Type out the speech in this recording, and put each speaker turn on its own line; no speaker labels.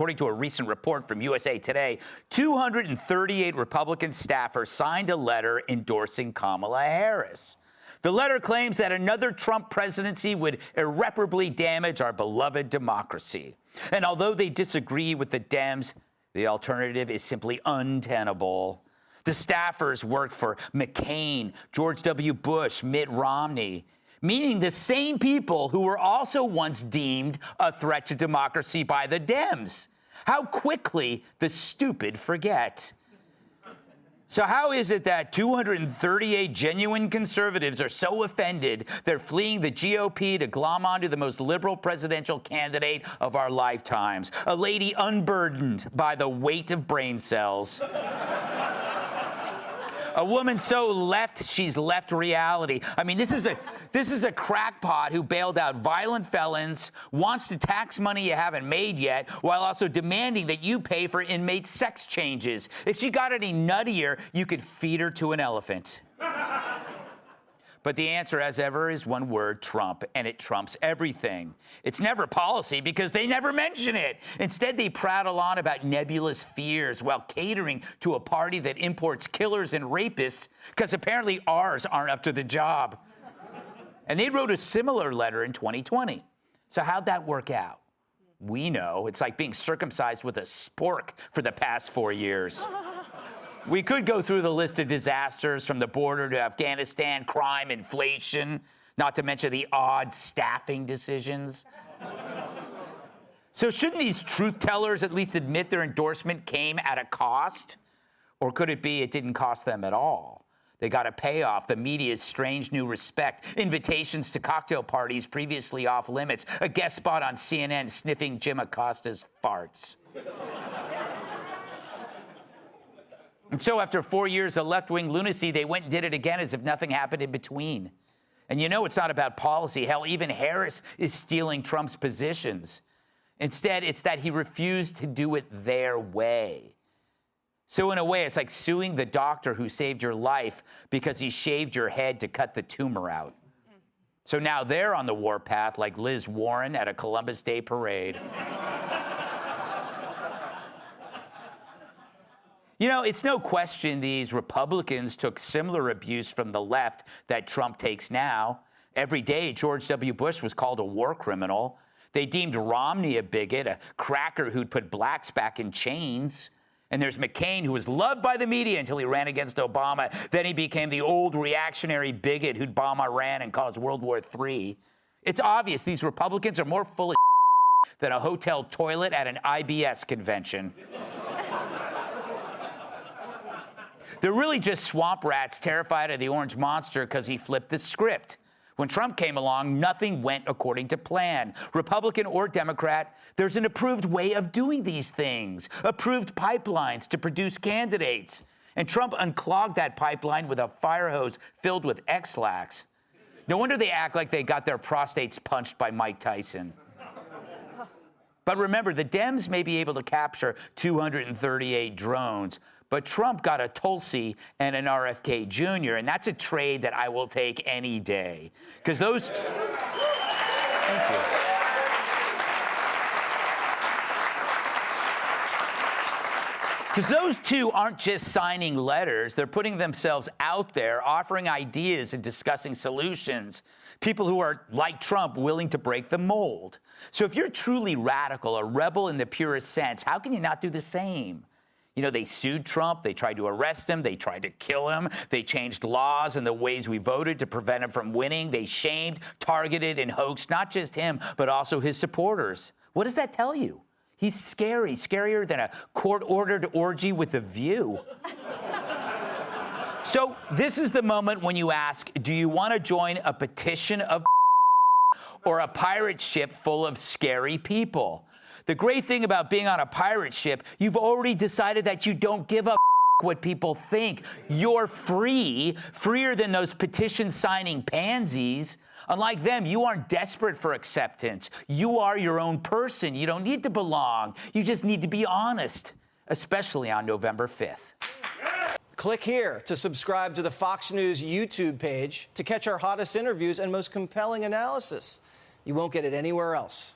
According to a recent report from USA Today, 238 Republican staffers signed a letter endorsing Kamala Harris. The letter claims that another Trump presidency would irreparably damage our beloved democracy. And although they disagree with the Dems, the alternative is simply untenable. The staffers worked for McCain, George W. Bush, Mitt Romney, meaning the same people who were also once deemed a threat to democracy by the Dems. How quickly the stupid forget. So how is it that 238 genuine conservatives are so offended they're fleeing the GOP to glom onto the most liberal presidential candidate of our lifetimes, a lady unburdened by the weight of brain cells? A woman so left, she's left reality. I mean, this is a crackpot who bailed out violent felons, wants to tax money you haven't made yet, while also demanding that you pay for inmate sex changes. If she got any nuttier, you could feed her to an elephant. But the answer, as ever, is one word: Trump, and it trumps everything. It's never policy because they never mention it. Instead, they prattle on about nebulous fears while catering to a party that imports killers and rapists because apparently ours aren't up to the job. And they wrote a similar letter in 2020. So how'd that work out? We know. It's like being circumcised with a spork for the past 4 years. We could go through the list of disasters from the border to Afghanistan, crime, inflation, not to mention the odd staffing decisions. So shouldn't these truth tellers at least admit their endorsement came at a cost? Or could it be it didn't cost them at all? They got a payoff, the media's strange new respect, invitations to cocktail parties previously off limits, a guest spot on CNN sniffing Jim Acosta's farts. And so after 4 years of left-wing lunacy, they went and did it again as if nothing happened in between. And you know it's not about policy. Hell, even Harris is stealing Trump's positions. Instead, it's that he refused to do it their way. So in a way, it's like suing the doctor who saved your life because he shaved your head to cut the tumor out. So now they're on the warpath like Liz Warren at a Columbus Day parade. You know, it's no question these Republicans took similar abuse from the left that Trump takes now. Every day, George W. Bush was called a war criminal. They deemed Romney a bigot, a cracker who'd put blacks back in chains. And there's McCain, who was loved by the media until he ran against Obama. Then he became the old reactionary bigot who'd bomb Iran and cause World War III. It's obvious these Republicans are more full of than a hotel toilet at an IBS convention. They're really just swamp rats terrified of the orange monster because he flipped the script. When Trump came along, nothing went according to plan. Republican or Democrat, there's an approved way of doing these things, approved pipelines to produce candidates. And Trump unclogged that pipeline with a fire hose filled with X-Lax. No wonder they act like they got their prostates punched by Mike Tyson. But remember, the Dems may be able to capture 238 drones, but Trump got a Tulsi and an RFK Jr., and that's a trade that I will take any day. Because those... Thank you. Because those two aren't just signing letters. They're putting themselves out there, offering ideas and discussing solutions. People who are, like Trump, willing to break the mold. So if you're truly radical, a rebel in the purest sense, how can you not do the same? You know, they sued Trump, they tried to arrest him, they tried to kill him, they changed laws and the ways we voted to prevent him from winning, they shamed, targeted, and hoaxed not just him, but also his supporters. What does that tell you? He's scary, scarier than a court-ordered orgy with The View. So this is the moment when you ask, do you want to join a petition of or a pirate ship full of scary people? The great thing about being on a pirate ship, you've already decided that you don't give a what people think. You're free, freer than those petition-signing pansies. Unlike them, you aren't desperate for acceptance. You are your own person. You don't need to belong. You just need to be honest, especially on November 5th.
Click here to subscribe to the Fox News YouTube page to catch our hottest interviews and most compelling analysis. You won't get it anywhere else.